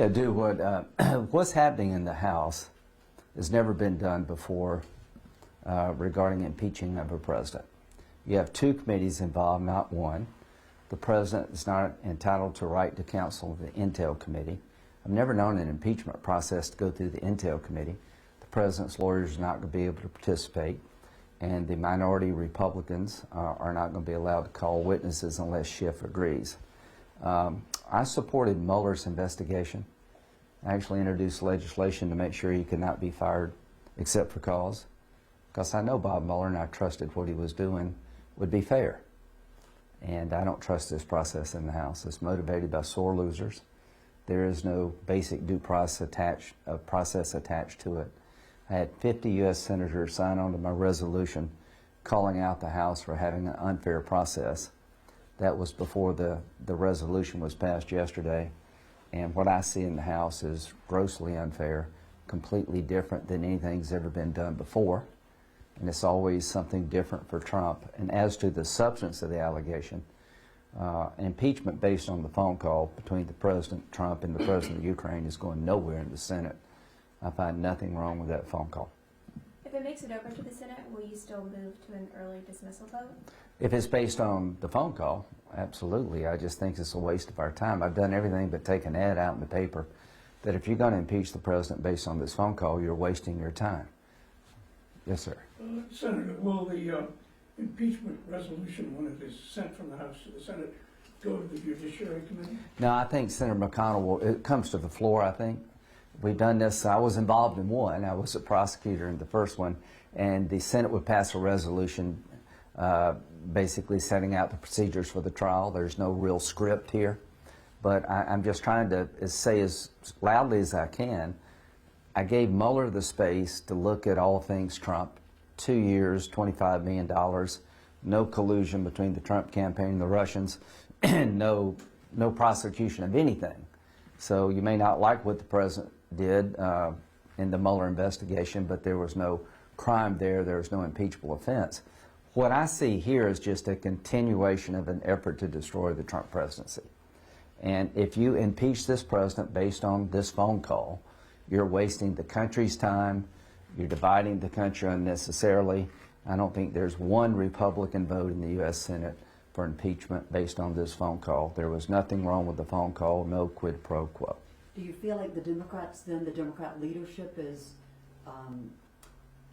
Yeah, do what what's happening in the House has never been done before regarding impeaching of a president. You have two committees involved, not one. The president is not entitled to right to counsel the Intel Committee. I've never known an impeachment process to go through the Intel Committee. The president's lawyers are not going to be able to participate, and the minority Republicans are not going to be allowed to call witnesses unless Schiff agrees. I supported Mueller's investigation. I actually introduced legislation to make sure he could not be fired except for cause, because I know Bob Mueller and I trusted what he was doing would be fair. And I don't trust this process in the House. It's motivated by sore losers. There is no basic due process attached to it. I had 50 U.S. senators sign on to my resolution calling out the House for having an unfair process. That was before the resolution was passed yesterday. And what I see in the House is grossly unfair, completely different than anything's ever been done before. And it's always something different for Trump. And as to the substance of the allegation, impeachment based on the phone call between the President Trump and the President of Ukraine is going nowhere in the Senate. I find nothing wrong with that phone call. If it makes it over to the Senate, will you still move to an early dismissal vote? If it's based on the phone call, absolutely. I just think it's a waste of our time. I've done everything but take an ad out in the paper that if you're going to impeach the President based on this phone call, you're wasting your time. Yes, sir. Senator, will the impeachment resolution, when it is sent from the House to the Senate, go to the Judiciary Committee? No, I think Senator McConnell will, it comes to the floor, I think. We've done this, I was involved in one, I was a prosecutor in the first one, and the Senate would pass a resolution basically setting out the procedures for the trial. There's no real script here, but I'm just trying to say as loudly as I can, I gave Mueller the space to look at all things Trump. 2 years, $25 million, no collusion between the Trump campaign and the Russians, and no prosecution of anything. So you may not like what the president did in the Mueller investigation, but there was no crime there, there was no impeachable offense. What I see here is just a continuation of an effort to destroy the Trump presidency. And if you impeach this president based on this phone call, you're wasting the country's time, you're dividing the country unnecessarily. I don't think there's one Republican vote in the U.S. Senate for impeachment based on this phone call. There was nothing wrong with the phone call, no quid pro quo. Do you feel like the Democrats, then, the Democrat leadership is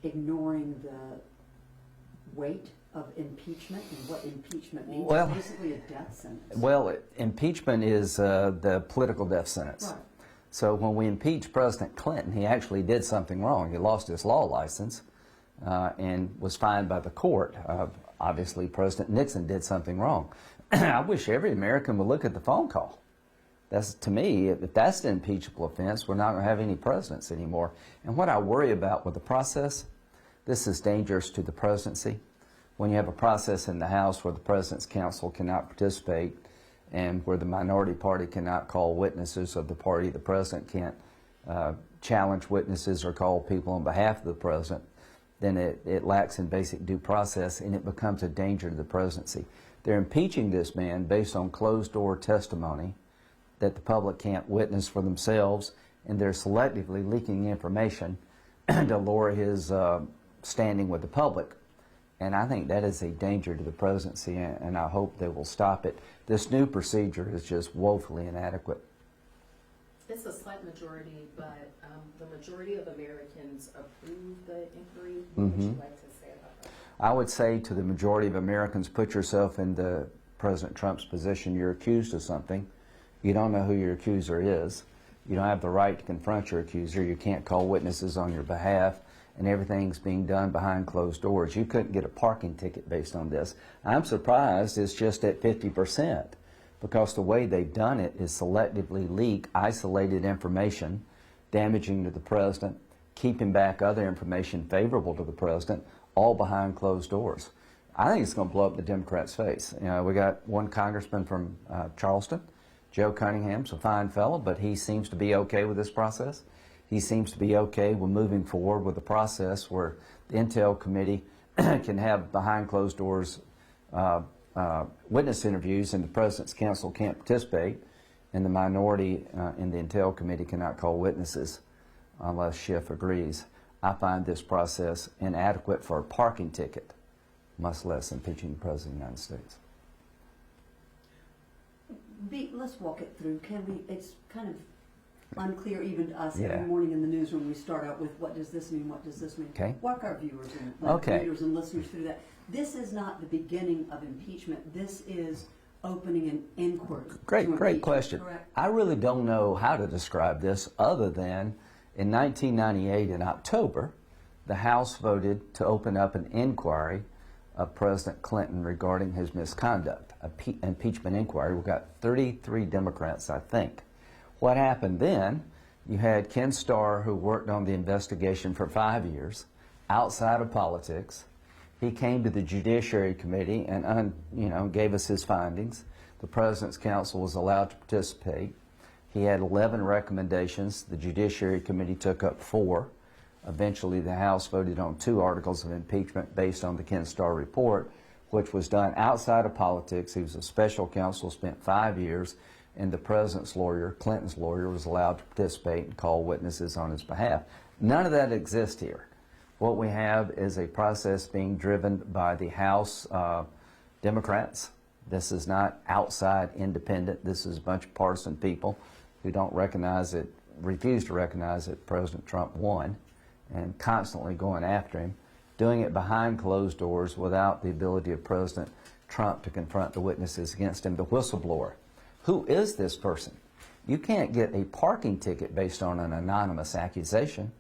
ignoring the weight of impeachment and what impeachment means? Well, it's basically a death sentence. Well, impeachment is the political death sentence. Right. So when we impeached President Clinton, he actually did something wrong. He lost his law license and was fined by the court. Obviously, President Nixon did something wrong. I wish every American would look at the phone call. That's, to me, if that's the impeachable offense, we're not going to have any presidents anymore. And what I worry about with the process, this is dangerous to the presidency. When you have a process in the House where the President's counsel cannot participate and where the minority party cannot call witnesses of the party, the President can't challenge witnesses or call people on behalf of the President, then it lacks in basic due process and it becomes a danger to the presidency. They're impeaching this man based on closed-door testimony that the public can't witness for themselves, and they're selectively leaking information to lower his standing with the public. And I think that is a danger to the presidency, and I hope they will stop it. This new procedure is just woefully inadequate. It's a slight majority, but the majority of Americans approve the inquiry. What would you like to say about that? I would say to the majority of Americans, put yourself in President Trump's position. You're accused of something. You don't know who your accuser is. You don't have the right to confront your accuser. You can't call witnesses on your behalf, and everything's being done behind closed doors. You couldn't get a parking ticket based on this. I'm surprised it's just at 50%, because the way they've done it is selectively leak isolated information, damaging to the president, keeping back other information favorable to the president, all behind closed doors. I think it's going to blow up the Democrats' face. You know, we got one congressman from Charleston, Joe Cunningham's a fine fellow, but he seems to be okay with this process. He seems to be okay with moving forward with a process where the Intel Committee can have behind closed doors witness interviews and the President's counsel can't participate, and the minority in the Intel Committee cannot call witnesses unless Schiff agrees. I find this process inadequate for a parking ticket, much less impeaching the President of the United States. Let's walk it through. Can we? It's kind of unclear even to us Yeah. every morning in the newsroom. We start out with, what does this mean? What does this mean? Okay. Walk our viewers and Okay. readers and listeners through that. This is not the beginning of impeachment. This is opening an inquiry. Great to impeachment, question. Correct? I really don't know how to describe this other than in 1998 in October, the House voted to open up an inquiry of President Clinton regarding his misconduct, an impeachment inquiry. We got 33 Democrats, I think. What happened then, you had Ken Starr, who worked on the investigation for 5 years, outside of politics. He came to the Judiciary Committee and gave us his findings. The President's Counsel was allowed to participate. He had 11 recommendations. The Judiciary Committee took up 4. Eventually, the House voted on 2 articles of impeachment based on the Ken Starr report, which was done outside of politics. He was a special counsel, spent 5 years, and the President's lawyer, Clinton's lawyer, was allowed to participate and call witnesses on his behalf. None of that exists here. What we have is a process being driven by the House Democrats. This is not outside independent. This is a bunch of partisan people who don't recognize it, refuse to recognize that President Trump won, and constantly going after him, doing it behind closed doors without the ability of President Trump to confront the witnesses against him. The whistleblower. Who is this person? You can't get a parking ticket based on an anonymous accusation.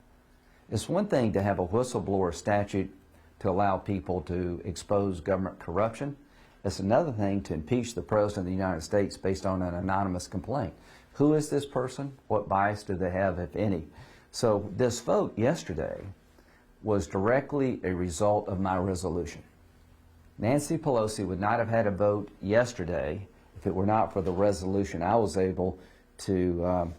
It's one thing to have a whistleblower statute to allow people to expose government corruption. It's another thing to impeach the President of the United States based on an anonymous complaint. Who is this person? What bias do they have, if any? So this vote yesterday was directly a result of my resolution. Nancy Pelosi would not have had a vote yesterday if it were not for the resolution I was able to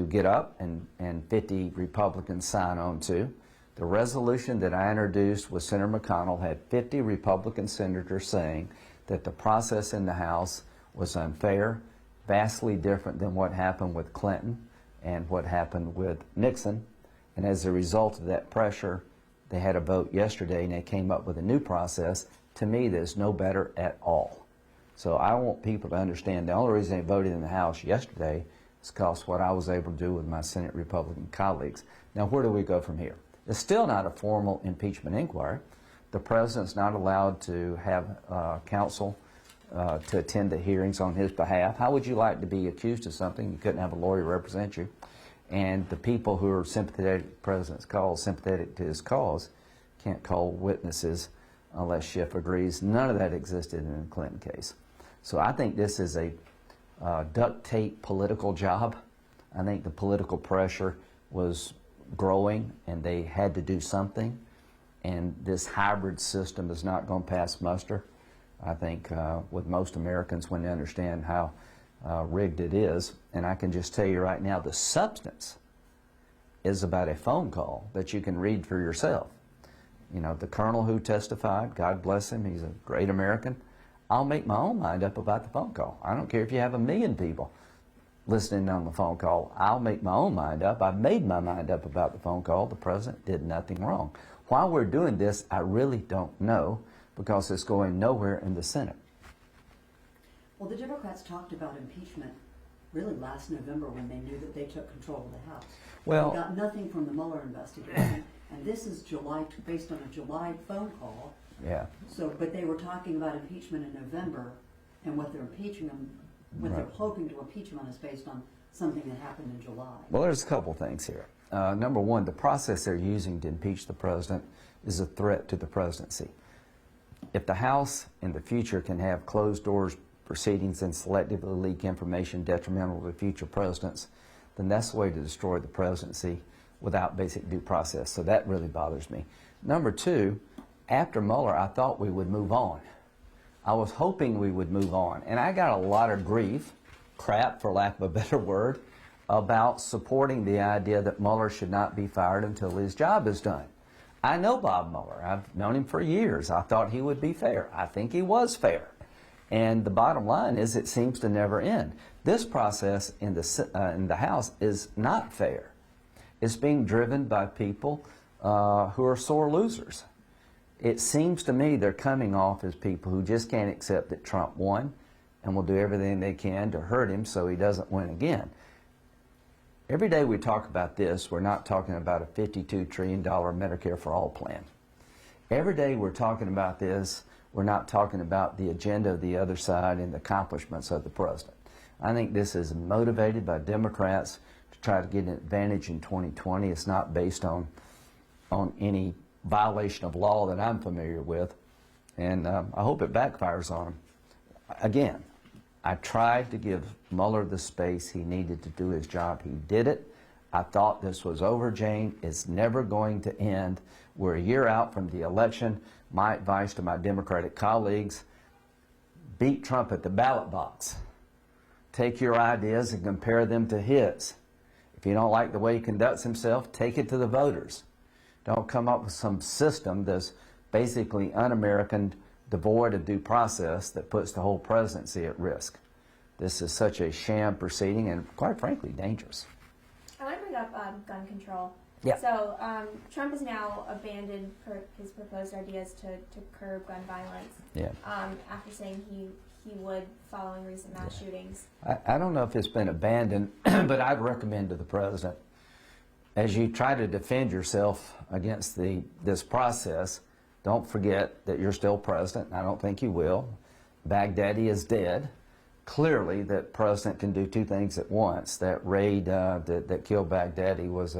get up and 50 Republicans sign on to. The resolution that I introduced with Senator McConnell had 50 Republican senators saying that the process in the House was unfair, vastly different than what happened with Clinton and what happened with Nixon. And as a result of that pressure, they had a vote yesterday and they came up with a new process. To me, that's no better at all. So I want people to understand the only reason they voted in the House yesterday is because what I was able to do with my Senate Republican colleagues. Now, where do we go from here? It's still not a formal impeachment inquiry. The President's not allowed to have counsel to attend the hearings on his behalf. How would you like to be accused of something? You couldn't have a lawyer represent you. And the people who are sympathetic to the President's cause, sympathetic to his cause, can't call witnesses unless Schiff agrees. None of that existed in the Clinton case. So I think this is a duct tape political job. I think the political pressure was growing and they had to do something. And this hybrid system is not going to pass muster. I think with most Americans when they understand how rigged it is. And I can just tell you right now, the substance is about a phone call that you can read for yourself. You know, the colonel who testified, God bless him, he's a great American. I'll make my own mind up about the phone call. I don't care if you have 1 million people listening on the phone call. I'll make my own mind up. I've made my mind up about the phone call. The President did nothing wrong. Why we're doing this, I really don't know, because it's going nowhere in the Senate. Well, the Democrats talked about impeachment really last November when they knew that they took control of the House. Well, We got nothing from the Mueller investigation, and this is July, based on a July phone call. yeah. So, but they were talking about impeachment in November, and what they're impeaching them, what they're Right. hoping to impeach him on is based on something that happened in July. Well, there's a couple things here. Number one, the process they're using to impeach the President is a threat to the presidency. If the House in the future can have closed doors proceedings and selectively leak information detrimental to future presidents, then that's the way to destroy the presidency without basic due process. So that really bothers me. Number two, after Mueller, I thought we would move on. I was hoping we would move on. And I got a lot of grief, crap for lack of a better word, about supporting the idea that Mueller should not be fired until his job is done. I know Bob Mueller. I've known him for years. I thought he would be fair. I think he was fair. And the bottom line is it seems to never end. This process in the House is not fair. It's being driven by people who are sore losers. It seems to me they're coming off as people who just can't accept that Trump won and will do everything they can to hurt him so he doesn't win again. Every day we talk about this, we're not talking about a $52 trillion Medicare for All plan. Every day we're talking about this, we're not talking about the agenda of the other side and the accomplishments of the president. I think this is motivated by Democrats to try to get an advantage in 2020. It's not based on any violation of law that I'm familiar with, and I hope it backfires on him. Again, I tried to give Mueller the space he needed to do his job. He did it. I thought this was over, Jane. It's never going to end. We're a year out from the election. My advice to my Democratic colleagues, beat Trump at the ballot box. Take your ideas and compare them to his. If you don't like the way he conducts himself, take it to the voters. Don't come up with some system that's basically un-American, devoid of due process, that puts the whole presidency at risk. This is such a sham proceeding and, quite frankly, dangerous. I want to bring up gun control. Yeah. So Trump has now abandoned his proposed ideas to curb gun violence. Yeah. After saying he would following recent mass shootings. I don't know if it's been abandoned, but I'd recommend to the president, as you try to defend yourself against this process, don't forget that you're still president. I don't think you will. Baghdadi is dead. Clearly, that president can do two things at once. That raid that killed Baghdadi was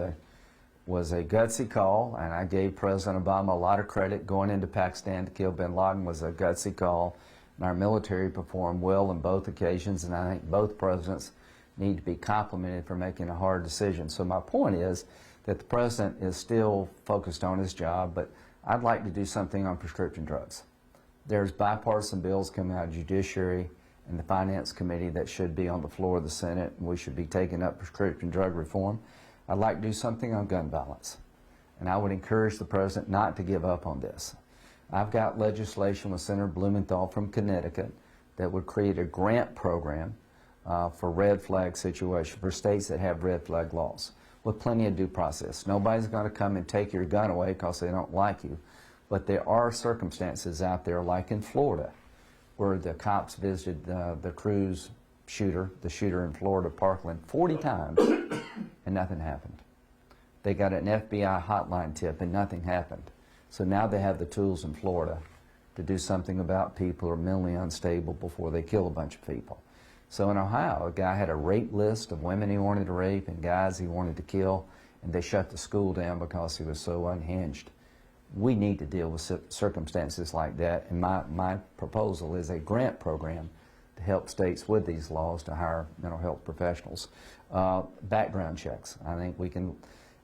a gutsy call, and I gave President Obama a lot of credit. Going into Pakistan to kill bin Laden was a gutsy call, and our military performed well on both occasions, and I think both presidents need to be complimented for making a hard decision. So my point is that the president is still focused on his job, but I'd like to do something on prescription drugs. There's bipartisan bills coming out of Judiciary and the Finance Committee that should be on the floor of the Senate, and we should be taking up prescription drug reform. I'd like to do something on gun violence, and I would encourage the president not to give up on this. I've got legislation with Senator Blumenthal from Connecticut that would create a grant program for red flag situations, for states that have red flag laws, with plenty of due process. Nobody's going to come and take your gun away because they don't like you, but there are circumstances out there, like in Florida, where the cops visited the Cruz shooter, the shooter in Florida, Parkland, 40 times, and nothing happened. They got an FBI hotline tip, and nothing happened. So now they have the tools in Florida to do something about people who are mentally unstable before they kill a bunch of people. So in Ohio, a guy had a rape list of women he wanted to rape and guys he wanted to kill, and they shut the school down because he was so unhinged. We need to deal with circumstances like that, and my proposal is a grant program to help states with these laws to hire mental health professionals. Background checks. I think we can,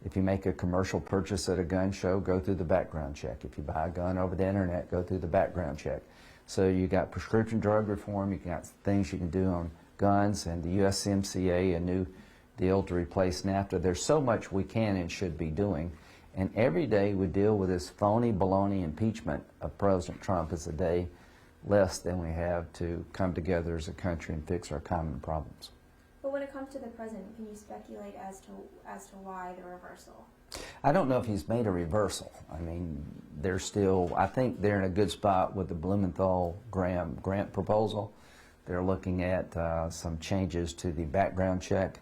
if you make a commercial purchase at a gun show, go through the background check. If you buy a gun over the internet, go through the background check. So you got prescription drug reform, you got things you can do on guns, and the USMCA, a new deal to replace NAFTA. There's so much we can and should be doing. And every day we deal with this phony baloney impeachment of President Trump is a day less than we have to come together as a country and fix our common problems. But when it comes to the president, can you speculate as to why the reversal? I don't know if he's made a reversal. I mean, they're still, I think they're in a good spot with the Blumenthal Graham grant proposal. They're looking at some changes to the background check.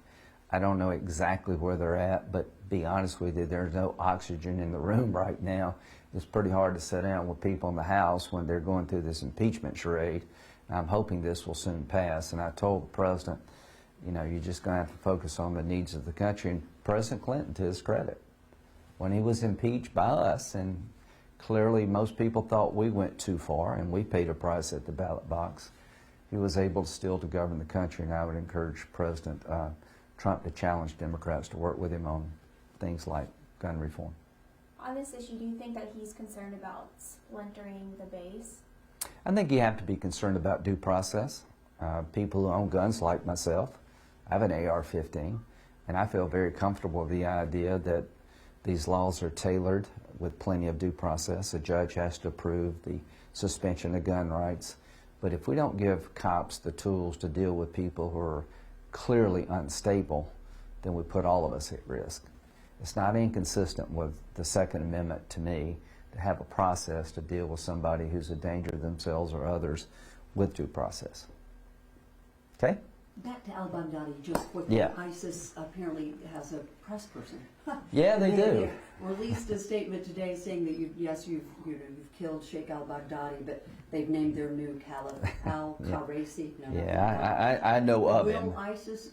I don't know exactly where they're at, but be honest with you, there's no oxygen in the room right now. It's pretty hard to sit down with people in the House when they're going through this impeachment charade. And I'm hoping this will soon pass. And I told the president, you know, you're just going to have to focus on the needs of the country. And President Clinton, to his credit, when he was impeached by us, and clearly most people thought we went too far and we paid a price at the ballot box, he was able still to govern the country. And I would encourage President Trump to challenge Democrats to work with him on things like gun reform. On this issue, do you think that he's concerned about splintering the base? I think you have to be concerned about due process. People who own guns like myself, I have an AR-15, and I feel very comfortable with the idea that these laws are tailored with plenty of due process. A judge has to approve the suspension of gun rights. But if we don't give cops the tools to deal with people who are clearly unstable, then we put all of us at risk. It's not inconsistent with the Second Amendment to me to have a process to deal with somebody who's a danger to themselves or others with due process. Okay? Back to al-Baghdadi, just quickly. Yeah. ISIS apparently has a press person. Yeah, they do. Released a statement today saying that you've killed Sheikh al-Baghdadi, but they've named their new caliph al-Quraisi. Yeah, I know of Will him. ISIS?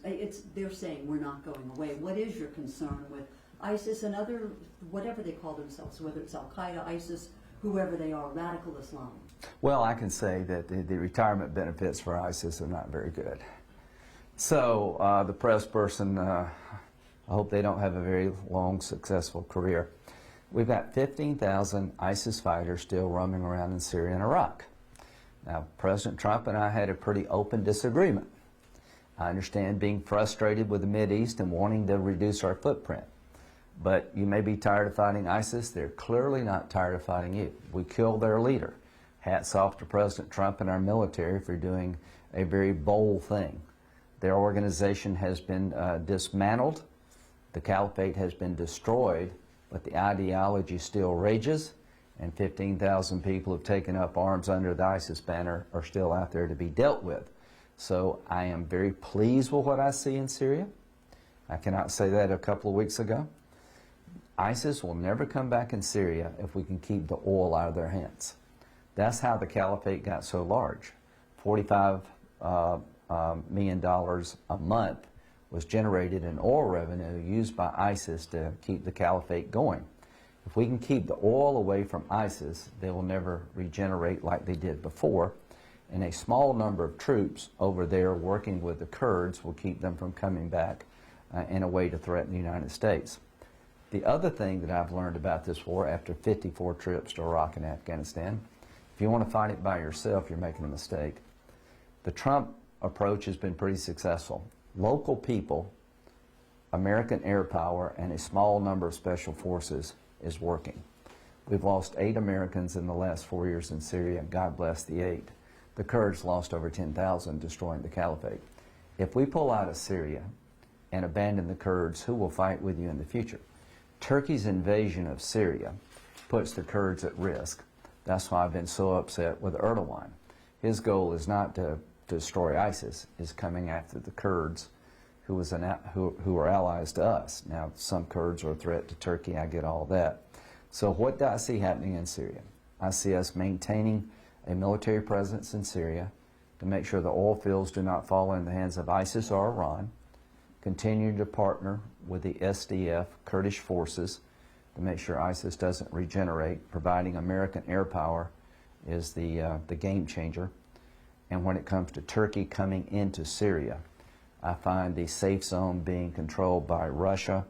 They're saying we're not going away. What is your concern with ISIS and other whatever they call themselves, whether it's Al Qaeda, ISIS, whoever they are, radical Islam? Well, I can say that the retirement benefits for ISIS are not very good. So the press person, I hope they don't have a very long, successful career. We've got 15,000 ISIS fighters still roaming around in Syria and Iraq. Now, President Trump and I had a pretty open disagreement. I understand being frustrated with the Mideast and wanting to reduce our footprint. But you may be tired of fighting ISIS. They're clearly not tired of fighting you. We killed their leader. Hats off to President Trump and our military for doing a very bold thing. Their organization has been dismantled. The caliphate has been destroyed, but the ideology still rages, and 15,000 people have taken up arms under the ISIS banner are still out there to be dealt with. So I am very pleased with what I see in Syria. I cannot say that a couple of weeks ago. ISIS will never come back in Syria if we can keep the oil out of their hands. That's how the caliphate got so large. $45 million a month was generated in oil revenue used by ISIS to keep the caliphate going. If we can keep the oil away from ISIS, they will never regenerate like they did before. And a small number of troops over there working with the Kurds will keep them from coming back in a way to threaten the United States. The other thing that I've learned about this war after 54 trips to Iraq and Afghanistan, if you want to fight it by yourself, you're making a mistake. The Trump approach has been pretty successful. Local people, American air power, and a small number of special forces is working. We've lost 8 Americans in the last 4 years in Syria. God bless the 8. The Kurds lost over 10,000 destroying the caliphate. If we pull out of Syria and abandon the Kurds, who will fight with you in the future? Turkey's invasion of Syria puts the Kurds at risk. That's why I've been so upset with Erdogan. His goal is not to destroy ISIS, is coming after the Kurds who are allies to us. Now, some Kurds are a threat to Turkey, I get all that. So what do I see happening in Syria? I see us maintaining a military presence in Syria to make sure the oil fields do not fall in the hands of ISIS or Iran, continuing to partner with the SDF, Kurdish forces, to make sure ISIS doesn't regenerate. Providing American air power is the game changer. And when it comes to Turkey coming into Syria, I find the safe zone being controlled by Russia,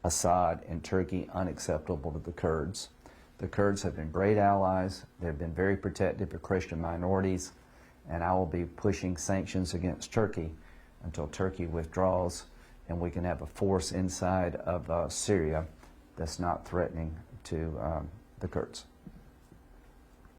Assad, and Turkey unacceptable to the Kurds. The Kurds have been great allies. They've been very protective of Christian minorities, and I will be pushing sanctions against Turkey until Turkey withdraws and we can have a force inside of Syria that's not threatening to the Kurds.